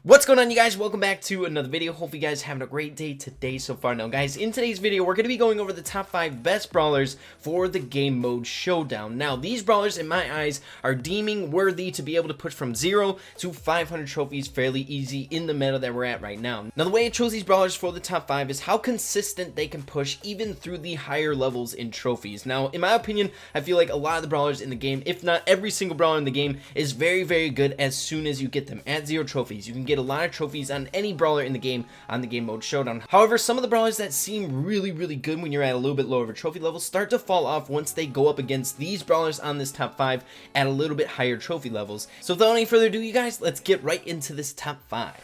What's going on, you guys? Welcome back to another video. Hope you guys having a great day today so far. Now guys, in today's video we're going to be going over the top 5 best brawlers for the game mode showdown. Now these brawlers in my eyes are deeming worthy to be able to push from 0 to 500 trophies fairly easy in the meta that we're at right now. Now the way I chose these brawlers for the top 5 is how consistent they can push even through the higher levels in trophies. Now in my opinion, I feel like a lot of the brawlers in the game, if not every single brawler in the game, is very good as soon as you get them at 0 trophies. You can get a lot of trophies on any brawler in the game on the game mode showdown. However, some of the brawlers that seem really good when you're at a little bit lower of a trophy level start to fall off once they go up against these brawlers on this top 5 at a little bit higher trophy levels. So without any further ado, you guys, let's get right into this top 5.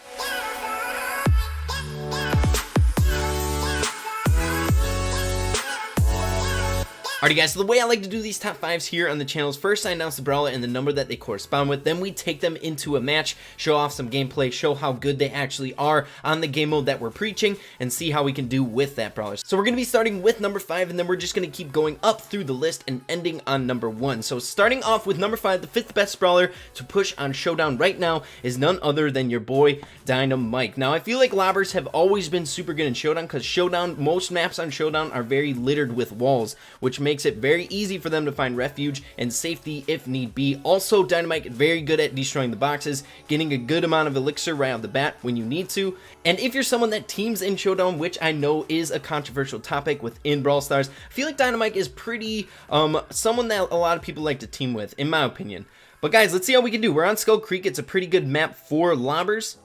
Alrighty guys, so the way I like to do these top 5s here on the channel is first I announce the brawler and the number that they correspond with, then we take them into a match, show off some gameplay, show how good they actually are on the game mode that we're preaching, and see how we can do with that brawler. So we're going to be starting with number 5, and then we're just going to keep going up through the list and ending on number 1. So starting off with number 5, the 5th best brawler to push on Showdown right now is none other than your boy, Dinah Mike. Now I feel like lobbers have always been super good in Showdown, because Showdown, most maps on Showdown are very littered with walls, which makes it very easy for them to find refuge and safety if need be. Also, Dinah Mike very good at destroying the boxes, getting a good amount of elixir right off the bat when you need to. And if you're someone that teams in Showdown, which I know is a controversial topic within Brawl Stars, I feel like Dinah Mike is pretty someone that a lot of people like to team with, in my opinion. But guys, let's see how we can do. We're on Skull Creek. It's a pretty good map for lobbers.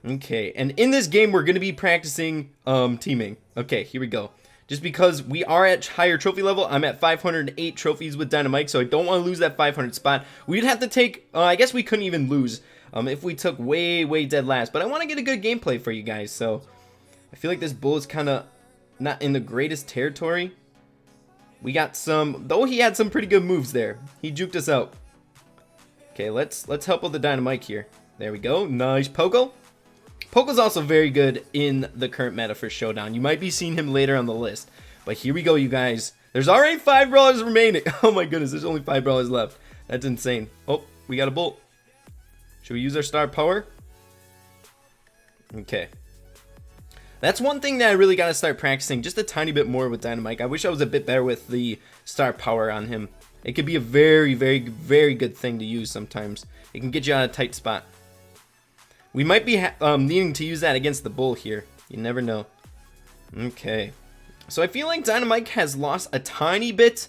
Okay, and in this game we're going to be practicing teaming. Okay, here we go. Just because we are at higher trophy level, I'm at 508 trophies with Dinah Mike, so I don't want to lose that 500 spot. We'd have to take, I guess we couldn't even lose if we took way dead last. But I want to get a good gameplay for you guys, so I feel like this bull is kind of not in the greatest territory. We got some, though he had some pretty good moves there. He juked us out. Okay, let's help with the Dinah Mike here. There we go. Nice Poco. Poco's also very good in the current meta for Showdown. You might be seeing him later on the list. But here we go, you guys. There's already 5 brawlers remaining. Oh my goodness, there's only 5 brawlers left. That's insane. Oh, we got a bolt. Should we use our star power? Okay. That's one thing that I really got to start practicing just a tiny bit more with Dinah Mike. I wish I was a bit better with the star power on him. It could be a very good thing to use sometimes. It can get you out of a tight spot. We might be needing to use that against the bull here. You never know. Okay. So I feel like Dinah Mike has lost a tiny bit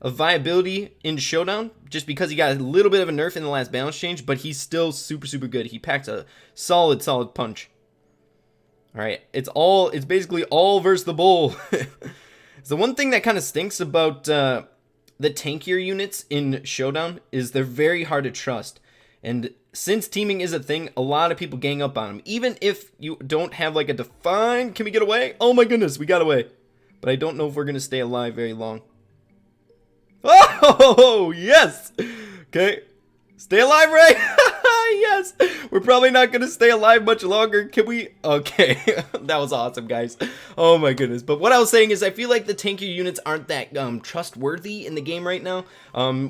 of viability in Showdown just because he got a little bit of a nerf in the last balance change, but he's still super good. He packed a solid punch. Alright, it's basically all versus the bull. So one thing that kind of stinks about the tankier units in Showdown is they're very hard to trust. And since teaming is a thing, a lot of people gang up on them. Even if you don't have like a defined, can we get away? Oh my goodness, we got away. But I don't know if we're going to stay alive very long. Oh, yes. Okay. Stay alive, Ray. Yes. We're probably not going to stay alive much longer. Can we? Okay. That was awesome, guys. Oh my goodness. But what I was saying is I feel like the tankier units aren't that trustworthy in the game right now,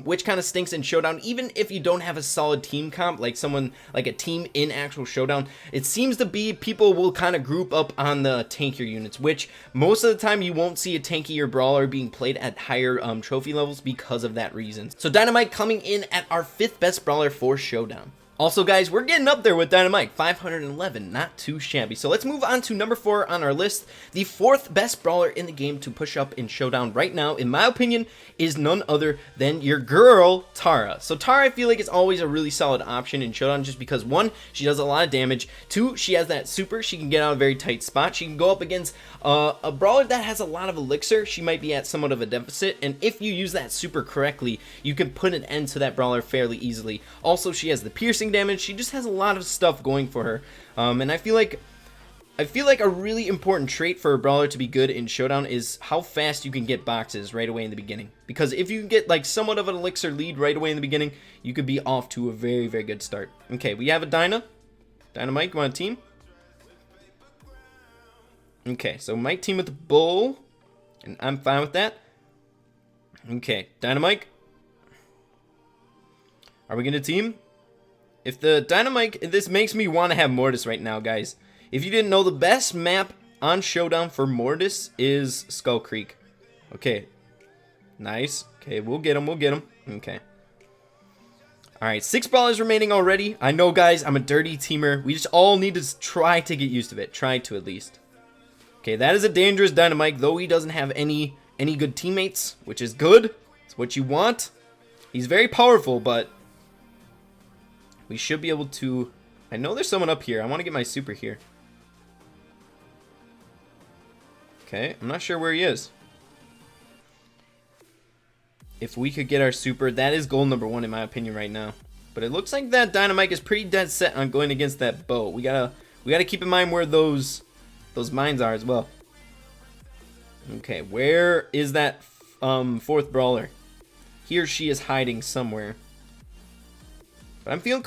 which kind of stinks in Showdown. Even if you don't have a solid team comp, like someone like a team in actual Showdown, it seems to be people will kind of group up on the tankier units, which most of the time you won't see a tankier brawler being played at higher trophy levels because of that reason. So Dinah Mike coming in at our 5th best brawler for Showdown. Also guys, we're getting up there with Dinah Mike, 511, not too shabby. So let's move on to number 4 on our list. The 4th best brawler in the game to push up in Showdown right now, in my opinion, is none other than your girl, Tara. So Tara, I feel like is always a really solid option in Showdown just because 1, she does a lot of damage, 2, she has that super, she can get out of a very tight spot, she can go up against a brawler that has a lot of elixir, she might be at somewhat of a deficit, and if you use that super correctly, you can put an end to that brawler fairly easily. Also, she has the piercing damage. She just has a lot of stuff going for her, and I feel like a really important trait for a brawler to be good in Showdown is how fast you can get boxes right away in the beginning, because if you can get like somewhat of an elixir lead right away in the beginning, you could be off to a very good start. Okay, we have a Dinah Mike. You want a team? Okay, so Mike team with the bull, and I'm fine with that. Okay, Dinah Mike, are we gonna team? If the Dinah Mike, this makes me want to have Mortis right now, guys. If you didn't know, the best map on Showdown for Mortis is Skull Creek. Okay. Nice. Okay, we'll get him. We'll get him. Okay. Alright, 6 brawlers remaining already. I know, guys, I'm a dirty teamer. We just all need to try to get used to it. Try to, at least. Okay, that is a dangerous Dinah Mike, though he doesn't have any good teammates, which is good. It's what you want. He's very powerful, but we should be able to... I know there's someone up here. I want to get my super here. Okay, I'm not sure where he is. If we could get our super, that is goal number 1 in my opinion right now. But it looks like that Dinah Mike is pretty dead set on going against that boat. We gotta keep in mind where those mines are as well. Okay, where is that 4th brawler? He or she is hiding somewhere. But I'm feeling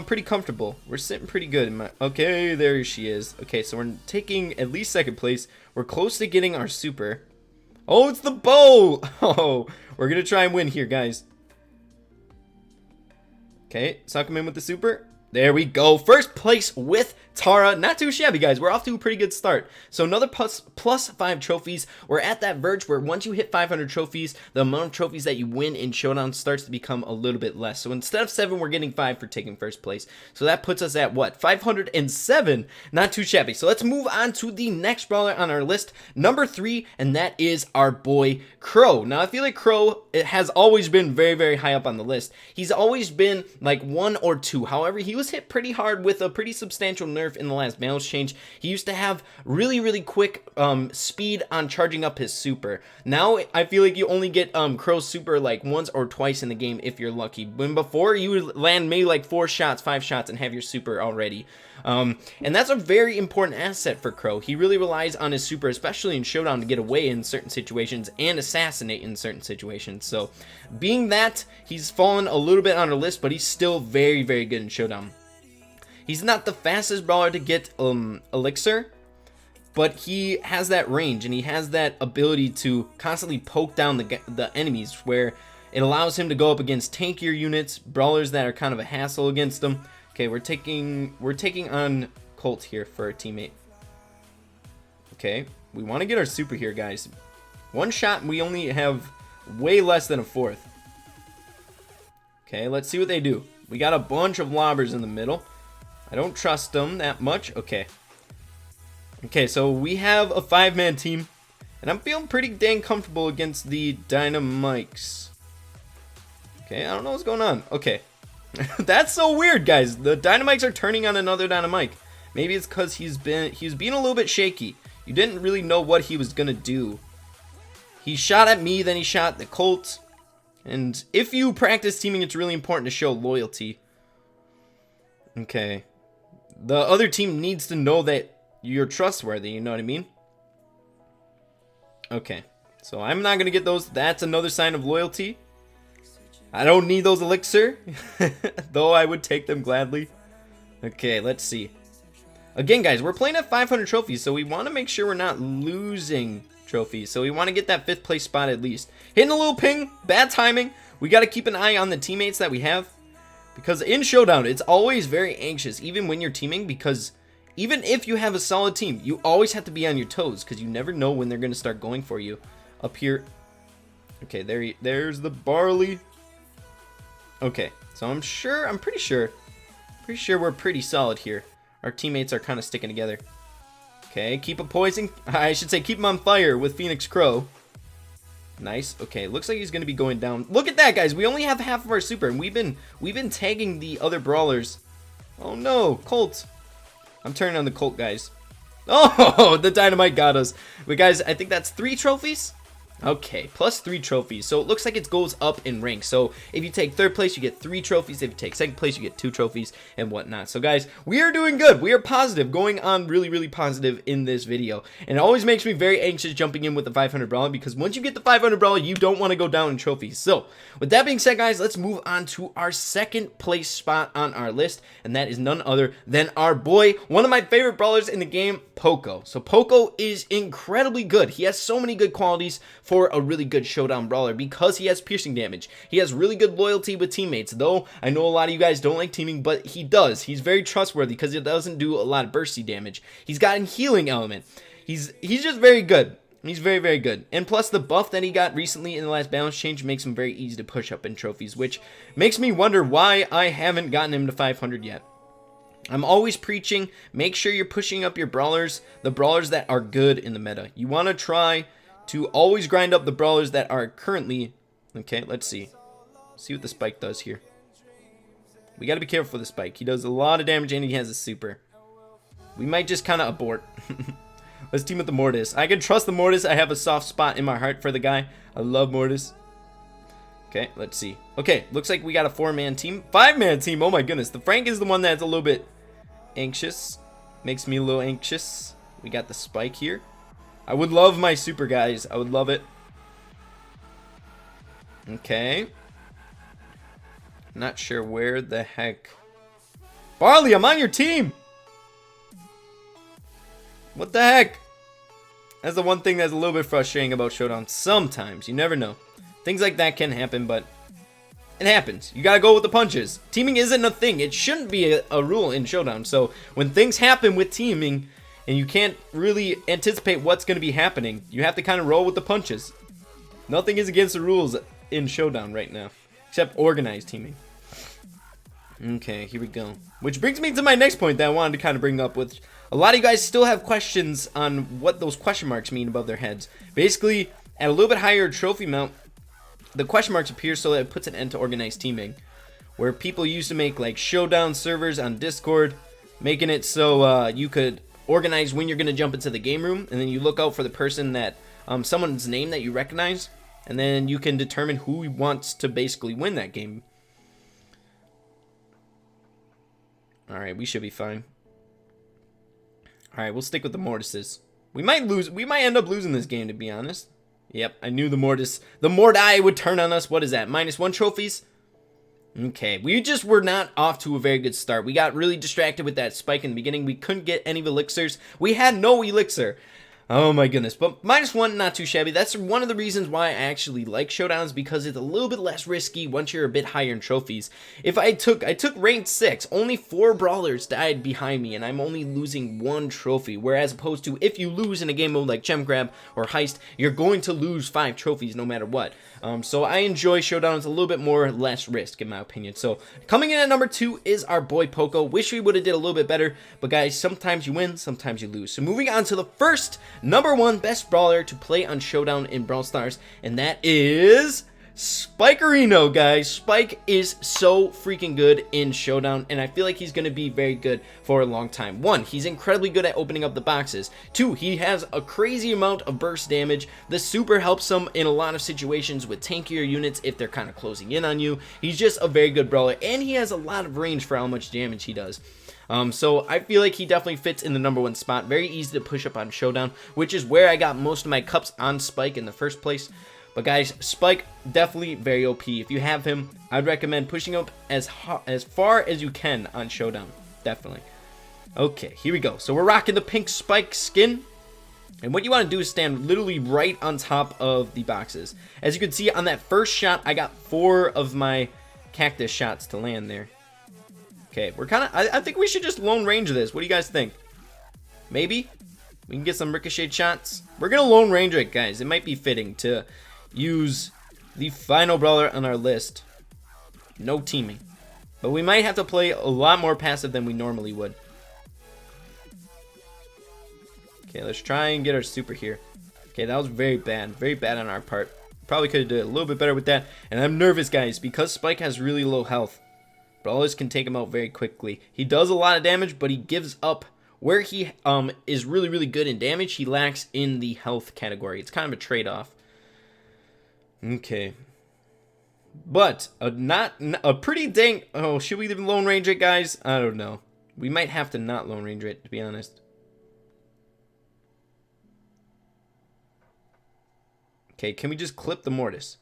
pretty comfortable. We're sitting pretty good in my... Okay, there she is. Okay, so we're taking at least 2nd place. We're close to getting our super. Oh, it's the bow! Oh, we're gonna try and win here, guys. Okay, suck him in with the super. There we go. 1st place with Tara. Not too shabby, guys. We're off to a pretty good start. So another plus 5 trophies. We're at that verge where once you hit 500 trophies, the amount of trophies that you win in Showdown starts to become a little bit less. So instead of 7, we're getting 5 for taking 1st place. So that puts us at what? 507. Not too shabby. So let's move on to the next brawler on our list, number 3, and that is our boy Crow. Now I feel like Crow, it has always been very, very high up on the list. He's always been like 1 or 2. However, he was hit pretty hard with a pretty substantial nerf in the last balance change. He used to have really, really quick speed on charging up his super. Now I feel like you only get Crow's super like once or twice in the game if you're lucky. When before you would land maybe like 4 shots, 5 shots and have your super already. And that's a very important asset for Crow. He really relies on his super, especially in Showdown, to get away in certain situations and assassinate in certain situations. So being that, he's fallen a little bit on our list, but he's still very, very good in Showdown. He's not the fastest brawler to get elixir, but he has that range and he has that ability to constantly poke down the enemies, where it allows him to go up against tankier units, brawlers that are kind of a hassle against them. Okay, we're taking on Colt here for our teammate. Okay, we want to get our super here, guys. 1 shot and we only have way less than a 4th. Okay, let's see what they do. We got a bunch of lobbers in the middle. I don't trust them that much. Okay. Okay, so we have a 5-man team, and I'm feeling pretty dang comfortable against the Dinah Mikes. Okay, I don't know what's going on. Okay. That's so weird, guys. The Dinah Mikes are turning on another Dinah Mike. Maybe it's because he's being a little bit shaky. You didn't really know what he was gonna do. He shot at me, then he shot the Colt. And if you practice teaming, it's really important to show loyalty. Okay. The other team needs to know that you're trustworthy, you know what I mean? Okay, so I'm not gonna get those. That's another sign of loyalty. I don't need those elixir, though I would take them gladly. Okay, let's see. Again, guys, we're playing at 500 trophies, so we want to make sure we're not losing trophies. So we want to get that 5th place spot at least. Hitting a little ping, bad timing. We got to keep an eye on the teammates that we have. Because in Showdown, it's always very anxious, even when you're teaming, because even if you have a solid team, you always have to be on your toes, because you never know when they're going to start going for you. Up here. Okay, there's the barley. Okay, so I'm pretty sure we're pretty solid here. Our teammates are kind of sticking together. Okay, keep a poison. I should say keep him on fire with Phoenix Crow. Nice. Okay, looks like he's going to be going down. Look at that, guys. We only have half of our super, and we've been tagging the other brawlers. Oh no, Colt. I'm turning on the Colt, guys. Oh, the Dinah Mike got us. But guys, I think that's 3 trophies. Okay, plus 3 trophies. So it looks like it goes up in rank. So if you take 3rd place, you get 3 trophies. If you take 2nd place, you get 2 trophies and whatnot. So guys, we are doing good. We are positive, going on really, really positive in this video. And it always makes me very anxious jumping in with the 500 brawler, because once you get the 500 brawler, you don't want to go down in trophies. So with that being said, guys, let's move on to our 2nd place spot on our list. And that is none other than our boy, one of my favorite brawlers in the game, Poco. So Poco is incredibly good. He has so many good qualities for a really good showdown brawler because he has piercing damage. He has really good loyalty with teammates, though I know a lot of you guys don't like teaming, but he does. He's very trustworthy because he doesn't do a lot of bursty damage. He's got a healing element. He's just very good. He's very, very good. And plus the buff that he got recently in the last balance change makes him very easy to push up in trophies, which makes me wonder why I haven't gotten him to 500 yet. I'm always preaching, make sure you're pushing up your brawlers, the brawlers that are good in the meta. You want to try to always grind up the brawlers that are currently... Okay, let's see. See what the spike does here. We got to be careful for the spike. He does a lot of damage and he has a super. We might just kind of abort. Let's team with the Mortis. I can trust the Mortis. I have a soft spot in my heart for the guy. I love Mortis. Okay, let's see. Okay, looks like we got a 4-man team. 5-man team. Oh my goodness. The Frank is the one that's a little bit anxious. Makes me a little anxious. We got the spike here. I would love my super, guys. I would love it. Okay. Not sure where the heck. Barley, I'm on your team. What the heck? That's the one thing that's a little bit frustrating about Showdown. Sometimes, you never know. Things like that can happen, but it happens. You gotta go with the punches. Teaming isn't a thing. It shouldn't be a rule in Showdown. So when things happen with teaming and you can't really anticipate what's going to be happening, you have to kind of roll with the punches. Nothing is against the rules in Showdown right now, except organized teaming. Okay, here we go. Which brings me to my next point that I wanted to kind of bring up with... A lot of you guys still have questions on what those question marks mean above their heads. Basically, at a little bit higher trophy mount, the question marks appear so that it puts an end to organized teaming. Where people used to make like showdown servers on Discord, making it so you could organize when you're going to jump into the game room, and then you look out for the person that, someone's name that you recognize, and then you can determine who wants to basically win that game. Alright, we should be fine. Alright, we'll stick with the Mortises. We might lose. We might end up losing this game, to be honest. Yep, I knew the Mortai would turn on us. What is that? -1 trophies? Okay, we just were not off to a very good start. We got really distracted with that spike in the beginning. We couldn't get any elixirs. We had no elixir. Oh my goodness, but -1, not too shabby. That's one of the reasons why I actually like Showdowns, because it's a little bit less risky once you're a bit higher in trophies. If I took ranked 6, only 4 brawlers died behind me, and I'm only losing 1 trophy, whereas opposed to if you lose in a game mode like Gem Grab or Heist, you're going to lose 5 trophies no matter what. So I enjoy Showdowns a little bit more, less risk in my opinion. So coming in at number 2 is our boy Poco. Wish we would have did a little bit better, but guys, sometimes you win, sometimes you lose. So moving on to the first number 1 best brawler to play on Showdown in Brawl Stars, and that is Spikerino, guys. Spike is so freaking good in Showdown, and I feel like he's going to be very good for a long time. 1, he's incredibly good at opening up the boxes. 2, he has a crazy amount of burst damage. The super helps him in a lot of situations with tankier units if they're kind of closing in on you. He's just a very good brawler, and he has a lot of range for how much damage he does. So I feel like he definitely fits in the number 1 spot. Very easy to push up on Showdown, which is where I got most of my cups on Spike in the first place. But guys, Spike, definitely very OP. If you have him, I'd recommend pushing up as far as you can on Showdown. Definitely. Okay, here we go. So we're rocking the pink Spike skin. And what you want to do is stand literally right on top of the boxes. As you can see on that first shot, I got 4 of my cactus shots to land there. Okay, we're kind of... I think we should just lone range this. What do you guys think? Maybe? We can get some ricochet shots. We're going to lone range it, guys. It might be fitting to use the final brawler on our list. No teaming. But we might have to play a lot more passive than we normally would. Okay, let's try and get our super here. Okay, that was very bad. Very bad on our part. Probably could have done a little bit better with that. And I'm nervous, guys, because Spike has really low health. Brawlers can take him out very quickly. He does a lot of damage, but he gives up. Where he is really, really good in damage, he lacks in the health category. It's kind of a trade-off. Okay. But a pretty dang... Oh, should we even lone range it, guys? I don't know. We might have to not lone range it, to be honest. Okay, can we just clip the Mortis?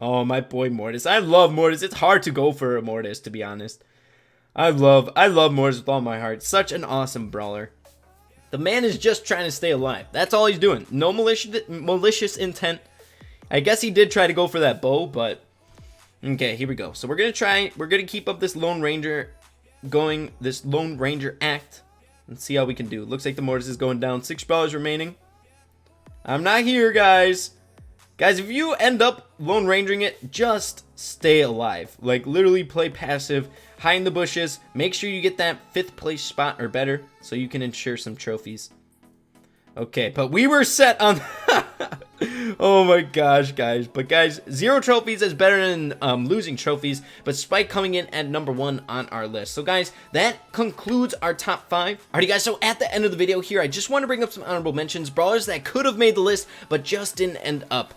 Oh, my boy Mortis. I love Mortis. It's hard to go for a Mortis, to be honest. I love Mortis with all my heart. Such an awesome brawler. The man is just trying to stay alive. That's all he's doing. No malicious intent. I guess he did try to go for that bow, but okay, here we go. So we're gonna keep up this Lone Ranger act and see how we can do. Looks like the Mortis is going down. 6 brawlers remaining. I'm not here, guys. Guys, if you end up Lone Rangering it, just stay alive. Like, literally play passive, hide in the bushes, make sure you get that 5th place spot or better so you can ensure some trophies. Okay, but we were set on... Oh my gosh, guys. But guys, 0 trophies is better than losing trophies, but Spike coming in at number 1 on our list. So guys, that concludes our top 5. Alrighty guys, so at the end of the video here, I just want to bring up some honorable mentions, brawlers that could have made the list, but just didn't end up.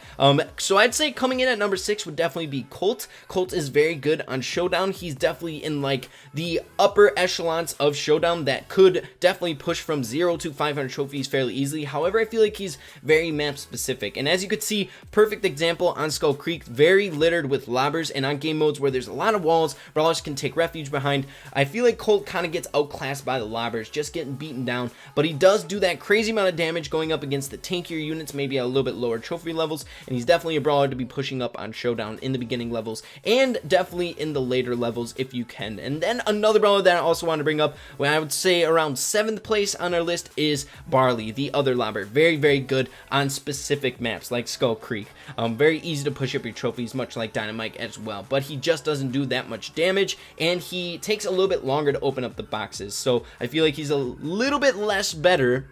So I'd say coming in at number 6 would definitely be Colt. Colt is very good on Showdown. He's definitely in like the upper echelons of Showdown that could definitely push from 0 to 500 trophies fairly easily. However, I feel like he's very map specific. And as you could see, perfect example on Skull Creek, very littered with lobbers, and on game modes where there's a lot of walls, brawlers can take refuge behind. I feel like Colt kind of gets outclassed by the lobbers, just getting beaten down, but he does do that crazy amount of damage going up against the tankier units, maybe at a little bit lower trophy levels, and he's definitely a brawler to be pushing up on Showdown in the beginning levels, and definitely in the later levels if you can. And then another brawler that I also want to bring up, when I would say around 7th place on our list, is Barley, the other lobber. Very, very good on specific maps like Skull Creek. Very easy to push up your trophies, much like Dinah Mike as well, but he just doesn't do that much damage, and he takes a little bit longer to open up the boxes. So I feel like he's a little bit less better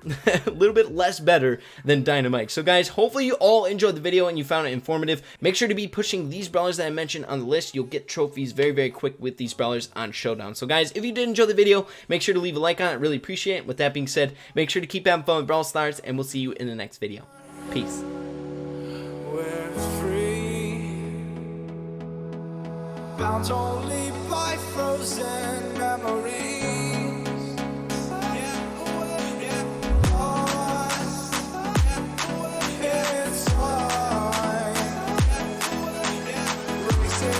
than Dinah Mike. So guys, hopefully you all enjoyed the video and you found it informative. Make sure to be pushing these brawlers that I mentioned on the list. You'll get trophies very, very quick with these brawlers on Showdown. So guys, if you did enjoy the video, make sure to leave a like on it. Really appreciate it. With that being said, make sure to keep having fun with Brawl Stars, and we'll see you in the next video. Peace. Bound only by frozen memories.